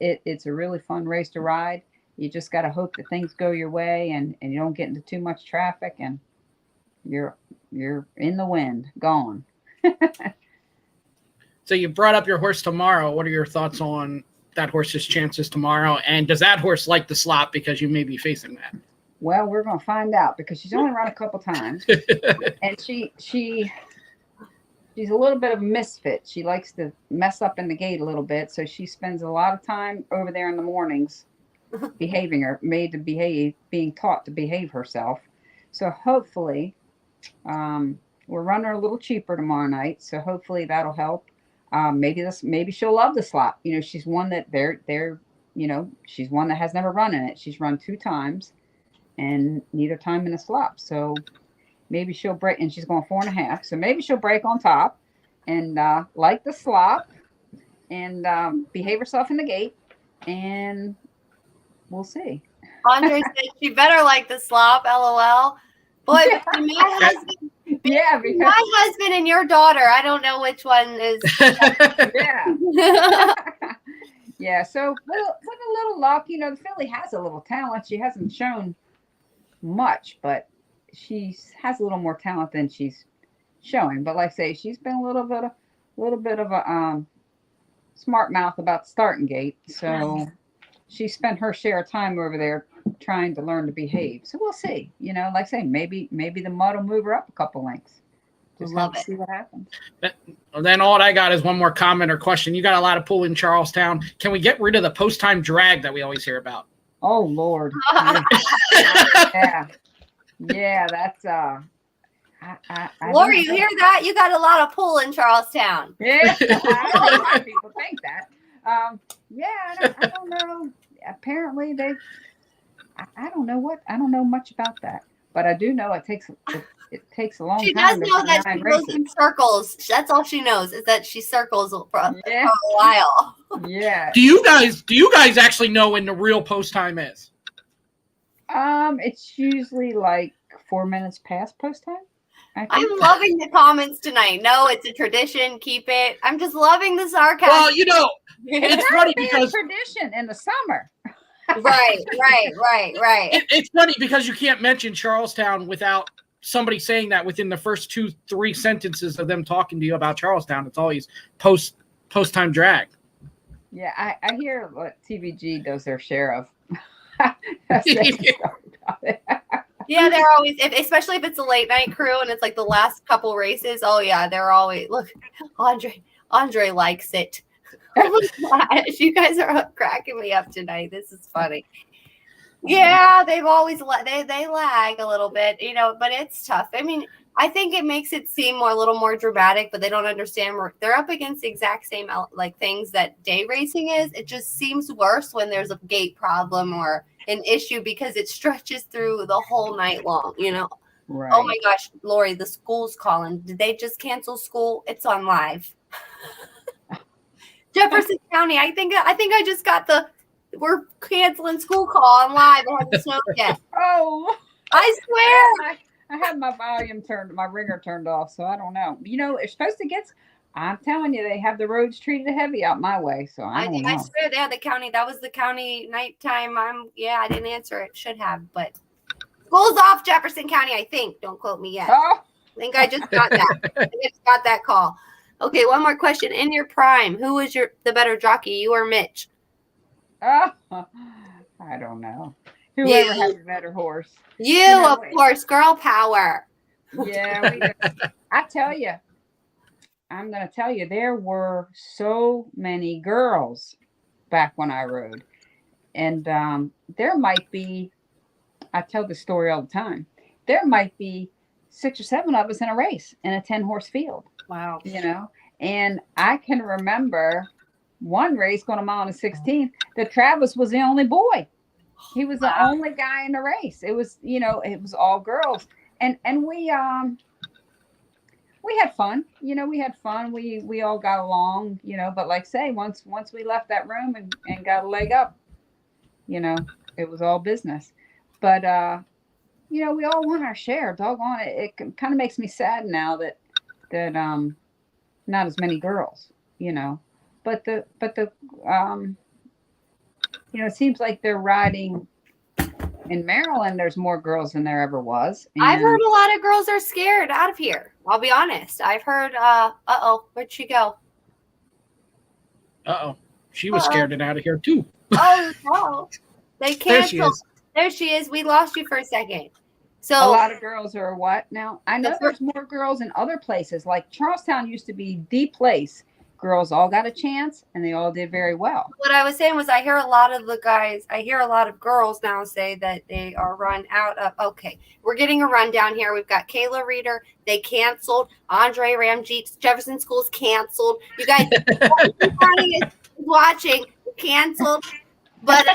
it's a really fun race to ride. You just got to hope that things go your way and you don't get into too much traffic, and you're in the wind, gone. So you brought up your horse tomorrow. What are your thoughts on that horse's chances tomorrow? And does that horse like the slot, because you may be facing that? Well, we're going to find out, because she's only run a couple times, and she's a little bit of a misfit. She likes to mess up in the gate a little bit, so she spends a lot of time over there in the mornings being taught to behave herself. So hopefully, we're running her a little cheaper tomorrow night, so hopefully that'll help. Maybe she'll love the slop. She's one that she's one that has never run in it. She's run 2 times and neither time in a slop. So maybe she'll break, and she's going 4.5. So maybe she'll break on top and like the slop and behave herself in the gate, and we'll see. Andre said she better like the slop, LOL. Boy, between my husband, because my husband and your daughter, I don't know which one is. yeah. Yeah, so with a little luck, the filly has a little talent. She hasn't shown much, but she has a little more talent than she's showing. But like I say, she's been a little bit of a smart mouth about the starting gate. So she spent her share of time over there trying to learn to behave. So we'll see. Like I say, maybe the mud will move her up a couple lengths. Just Love have to it. see what happens. Then all I got is one more comment or question. You got a lot of pull in Charlestown. Can we get rid of the post-time drag that we always hear about? Oh Lord. Yeah, that's I Lori, you hear that? You got a lot of pull in Charlestown. Yeah, a lot of people think that. I don't know. Apparently I don't know much about that, but I do know it takes a long She time. does know that she goes in circles. That's all she knows, is that she circles for a while. Yeah. Do you guys actually know when the real post time is? It's usually like 4 minutes past post time. I'm loving the comments tonight. No, it's a tradition. Keep it. I'm just loving the sarcasm. Well, it's funny because tradition in the summer. Right. It's funny because you can't mention Charlestown without somebody saying that within the first 2-3 sentences of them talking to you about Charlestown. It's always post-time drag. Yeah, I hear what TVG does their share of. Yeah, they're always, especially if it's a late night crew and it's like the last couple races. Oh yeah, they're always, look, Andre likes it. Oh my gosh, you guys are cracking me up tonight. This is funny. Yeah, they've always they lag a little bit, but it's tough. I mean, I think it makes it seem a little more dramatic, but they don't understand they're up against the exact same like things that day racing is. It just seems worse when there's a gate problem or an issue because it stretches through the whole night long, Right. Oh my gosh, Lori, the school's calling. Did they just cancel school? It's on live. Jefferson County. I think I just got we're canceling school call on live. I haven't snowed yet. Oh, I swear. I had my my ringer turned off, so I don't know. It's supposed to get. I'm telling you, they have the roads treated heavy out my way, so I don't know. I swear, the county. That was the county nighttime. I didn't answer it. Should have, but school's off, Jefferson County. I think. Don't quote me yet. Oh. I think I just got that. I just got that call. Okay, one more question. In your prime, who was the better jockey, you or Mitch? Oh, I don't know. Whoever has a better horse. You, of course, girl power. Yeah, I tell you, I'm going to tell you, there were so many girls back when I rode. And there might be, I tell this story all the time, there might be 6 or 7 of us in a race in a 10-horse field. Wow. And I can remember one race going a mile and 16th that Travis was the only boy. He was the only guy in the race. It was, it was all girls. And we had fun. We had fun. We all got along, but like say, once we left that room and got a leg up, it was all business. But we all want our share. Doggone it. It kind of makes me sad now that not as many girls, but the it seems like they're riding in Maryland. There's more girls than there ever was. And I've heard a lot of girls are scared out of here. I'll be honest. I've heard, where'd she go? She was scared it out of here too. Oh, no. They canceled. There she is. We lost you for a second. So a lot of girls are what now? I know there's more girls in other places. Like Charlestown used to be the place girls all got a chance, and they all did very well. What I was saying was I hear a lot of girls now say that they are run out of. Okay, we're getting a rundown here. We've got Kayla Reeder. They canceled. Andre Ramjeet. Jefferson School's canceled. You guys, everybody is watching. Canceled. But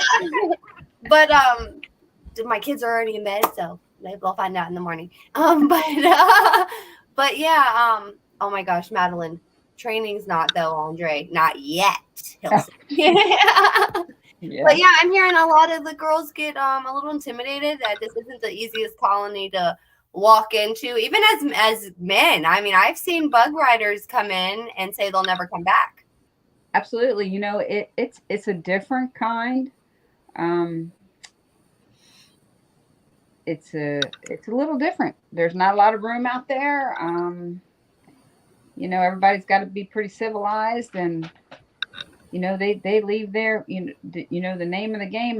my kids are already in bed, so maybe we'll find out in the morning. But yeah. Oh my gosh, Madeline. Training's not though, Andre. Not yet. He'll say. Yeah. But yeah, I'm hearing a lot of the girls get a little intimidated that this isn't the easiest colony to walk into, even as men. I mean, I've seen bug riders come in and say they'll never come back. Absolutely. You know, it's a different kind. It's a little different. There's not a lot of room out there. You know, everybody's got to be pretty civilized, and you know they leave their the name of the game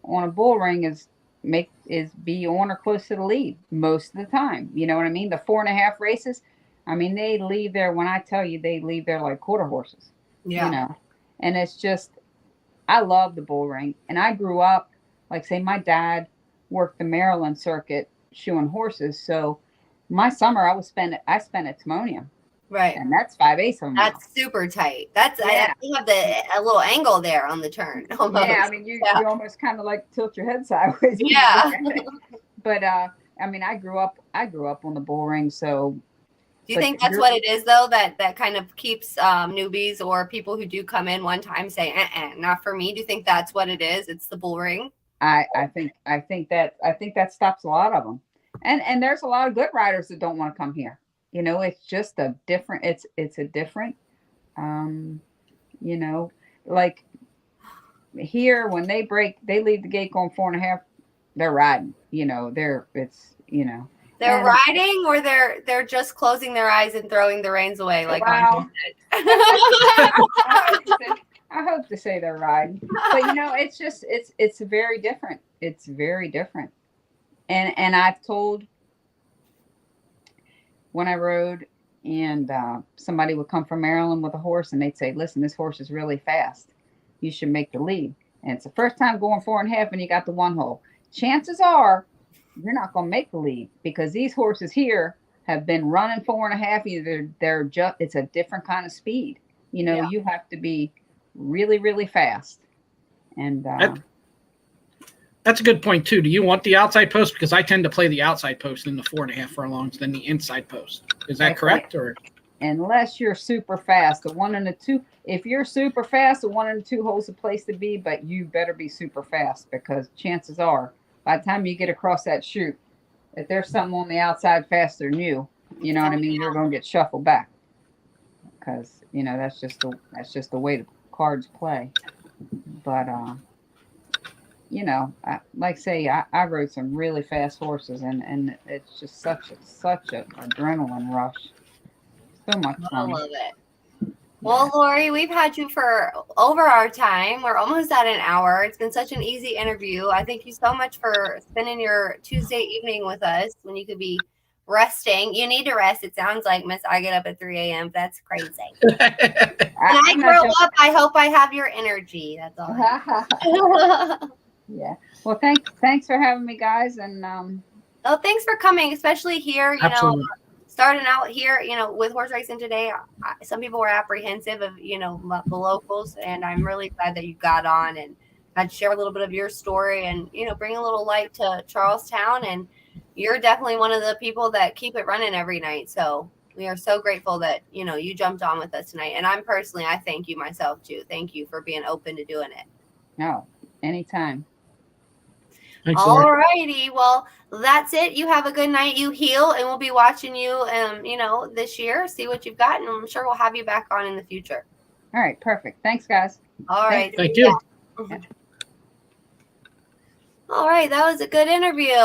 on a bull ring is be on or close to the lead most of the time. You know what I mean? The 4.5 races, I mean, they leave there, when I tell you, they leave there like quarter horses. Yeah. You know, and it's just, I love the bull ring, and I grew up, like say my dad worked the Maryland circuit shoeing horses, so my summer I spent at Timonium. Right. And that's 5/8 of them. That's super tight. That's Yeah. I have a little angle there on the turn. Almost. Yeah, I mean you almost kind of like tilt your head sideways. Yeah. But I mean I grew up on the bull ring, so do you think that's what it is though, that kind of keeps newbies or people who do come in one time say not for me? Do you think that's what it is? It's the bull ring? I think that stops a lot of them. And there's a lot of good riders that don't want to come here. You know, it's just a different, it's a different, you know, like here when they leave the gate going 4.5, they're riding, you know, they're riding, or they're just closing their eyes and throwing the reins away. Like, wow. I hope to say they're riding, but you know, it's just, it's very different. It's very different. And I've told, when I rode and somebody would come from Maryland with a horse and they'd say, listen, this horse is really fast. You should make the lead. And it's the first time going 4.5 and you got the 1 hole. Chances are you're not going to make the lead because these horses here have been running 4.5. Either it's a different kind of speed. You know, You have to be really, really fast. And that's a good point too. Do you want the outside post? Because I tend to play the outside post in the 4.5 furlongs than the inside post. Is that correct? Or unless you're super fast, the 1 and the 2. If you're super fast, the 1 and the 2 hole's a place to be, but you better be super fast because chances are, by the time you get across that chute, if there's something on the outside faster than you know what I mean, you're going to get shuffled back because you know that's just the way the cards play. But you know, like say, I rode some really fast horses, and it's just such an adrenaline rush. So much fun. I love it. Well, Lori, we've had you for over our time. We're almost at an hour. It's been such an easy interview. I thank you so much for spending your Tuesday evening with us when you could be resting. You need to rest. It sounds like, Miss, I get up at 3 a.m. That's crazy. When I grow up, I hope I have your energy. That's all. Yeah. Well, thanks for having me, guys. And oh, thanks for coming, especially here. You Absolutely. know, starting out here, you know, with horse racing today, some people were apprehensive of, you know, the locals, and I'm really glad that you got on and I'd share a little bit of your story and, you know, bring a little light to Charlestown. And you're definitely one of the people that keep it running every night. So we are so grateful that, you know, you jumped on with us tonight. And I thank you myself too. Thank you for being open to doing it. No, anytime. All righty. Well, that's it. You have a good night. You heal, and we'll be watching you, you know, this year, see what you've got. And I'm sure we'll have you back on in the future. All right. Perfect. Thanks, guys. All right. Thank you. Yeah. All right. That was a good interview.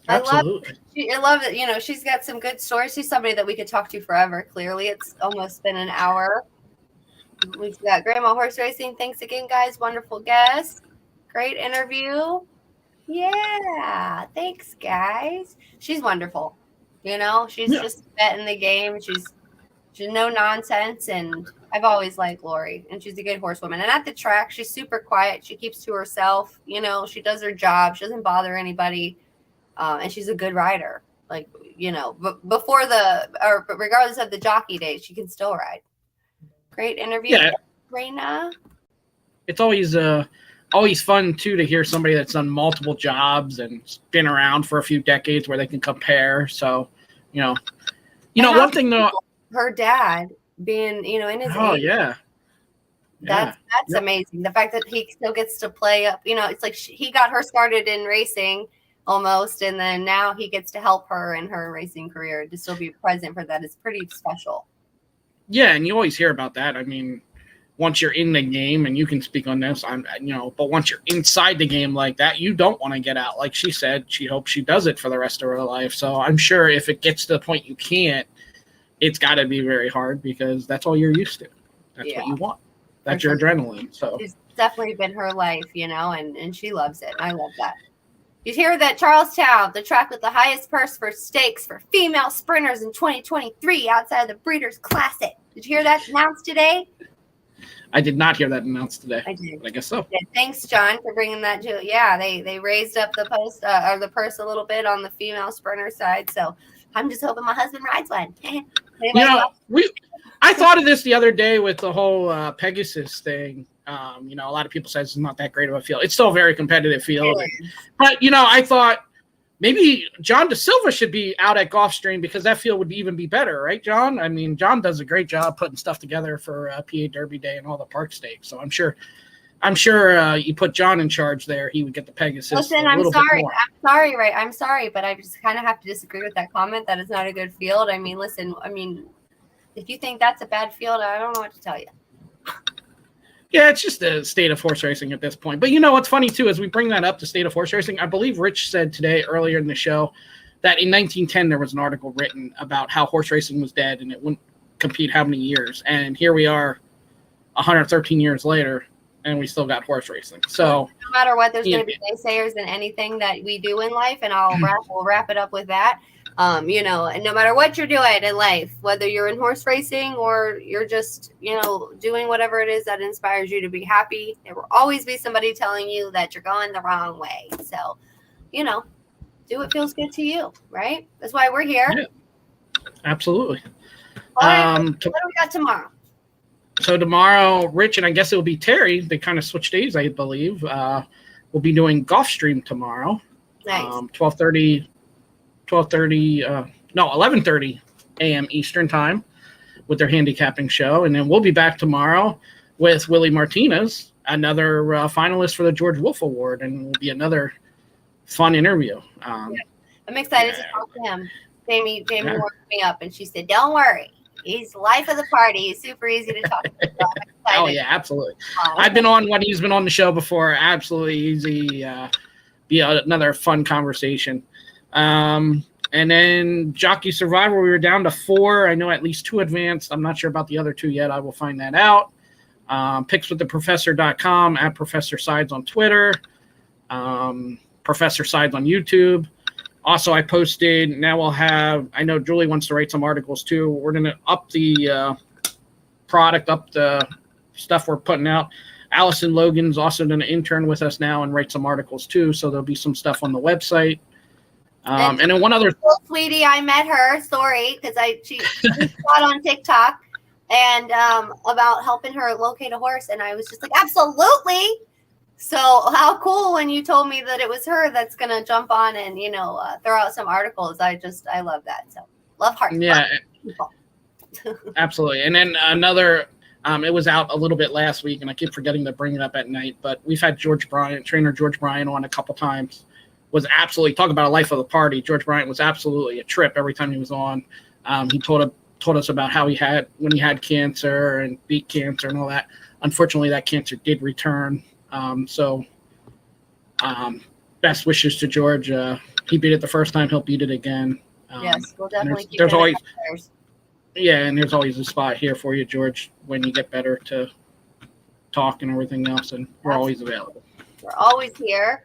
Absolutely. I love it. You know, she's got some good stories. She's somebody that we could talk to forever. Clearly, it's almost been an hour. We've got Grandma Horse Racing. Thanks again, guys. Wonderful guest. Great interview. Yeah. Thanks, guys. She's wonderful. You know, she's just bet in the game. She's She's no nonsense, and I've always liked Lori, and she's a good horsewoman. And at the track, she's super quiet. She keeps to herself. You know, she does her job. She doesn't bother anybody, and she's a good rider. Like, you know, but regardless of the jockey days, she can still ride. Great interview, Raina. It's always fun too to hear somebody that's done multiple jobs and been around for a few decades where they can compare. So, one thing though. Her dad being, in his age. Yeah. That's amazing. The fact that he still gets to play up, it's like he got her started in racing almost, and then now he gets to help her in her racing career. To still be present for that is pretty special. Yeah, and you always hear about that. I mean, once you're in the game, and you can speak on this, but once you're inside the game like that, you don't want to get out. Like she said, she hopes she does it for the rest of her life. So I'm sure if it gets to the point you can't, it's got to be very hard because that's all you're used to. That's what you want. That's your adrenaline. So it's definitely been her life, and she loves it. I love that. You hear that Charlestown, the track with the highest purse for stakes for female sprinters in 2023 outside of the Breeders' Classic. Did you hear that announced today? I did not hear that announced today. I did. But I guess so. Yeah, thanks, John, for bringing that to it. Yeah, they raised up the post or the purse a little bit on the female sprinter side. So I'm just hoping my husband rides one. I thought of this the other day with the whole Pegasus thing. A lot of people say it's not that great of a field. It's still a very competitive field. But, I thought maybe John De Silva should be out at Gulfstream because that field would even be better, right, John? I mean, John does a great job putting stuff together for PA Derby Day and all the park stakes. So I'm sure you put John in charge there, he would get the Pegasus. Listen, I'm sorry, right? I'm sorry, but I just kind of have to disagree with that comment that it's not a good field. I mean, listen, if you think that's a bad field, I don't know what to tell you. Yeah, it's just the state of horse racing at this point. But what's funny too is we bring that up to state of horse racing. I believe Rich said today earlier in the show that in 1910 there was an article written about how horse racing was dead and it wouldn't compete how many years. And here we are 113 years later and we still got horse racing. So no matter what, there's going to be naysayers in anything that we do in life, and we'll wrap it up with that. And no matter what you're doing in life, whether you're in horse racing or you're just, doing whatever it is that inspires you to be happy, there will always be somebody telling you that you're going the wrong way. So, do what feels good to you, right? That's why we're here. Yeah, absolutely. All right, what do we got tomorrow? So tomorrow, Rich, and I guess it will be Terry, they kind of switch days, I believe. We'll be doing Gulfstream tomorrow. Nice. 11:30 a.m. Eastern time with their handicapping show. And then we'll be back tomorrow with Willie Martinez, another finalist for the George Wolf Award, and will be another fun interview. I'm excited to talk to him. Jamie woke me up and she said, "Don't worry. He's the life of the party. He's super easy to talk to." Oh, yeah, absolutely. I've been on when he's been on the show before. Absolutely easy. Be another fun conversation. And then Jockey Survivor, we were down to 4. I know at least 2 advanced. I'm not sure about the other 2 yet. I will find that out. Pickswiththeprofessor.com, at Professor Sides on Twitter, Professor Sides on YouTube. Also, I posted, now we'll have, I know Julie wants to write some articles too. We're going to up the product, up the stuff we're putting out. Allison Logan's also going to intern with us now and write some articles too. So there'll be some stuff on the website. And then one other. Sweetie, I met her, sorry, because she got on TikTok and about helping her locate a horse. And I was just like, absolutely. So how cool when you told me that it was her that's going to jump on and, throw out some articles. I love that. So love hearts. Yeah, absolutely. And then another, it was out a little bit last week and I keep forgetting to bring it up at night, but we've had trainer George Bryant on a couple times. Was absolutely, talk about a life of the party. George Bryant was absolutely a trip every time he was on. He told us about how when he had cancer and beat cancer and all that. Unfortunately, that cancer did return. Best wishes to George. He beat it the first time. He'll beat it again. Yes, we'll definitely keep there's always, yeah, and there's always a spot here for you, George, when you get better to talk and everything else, and we're always available. We're always here.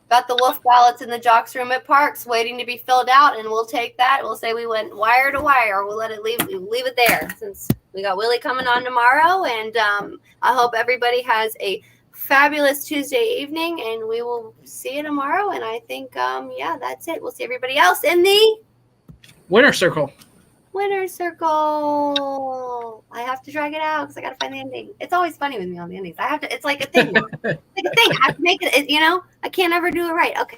got the wolf ballots in the jocks room at Parks waiting to be filled out, and we'll take that. We'll say we went wire to wire. We'll let it leave it there since we got Willie coming on tomorrow. And I hope everybody has a fabulous Tuesday evening, and we will see you tomorrow. And I think, yeah, that's it. We'll see everybody else in the Winner circle. winner circle. I have to drag it out because I got to find the ending. It's always funny with me on the endings. I have to. It's like a thing. It's like a thing. I have to make it. You know, I can't ever do it right. Okay.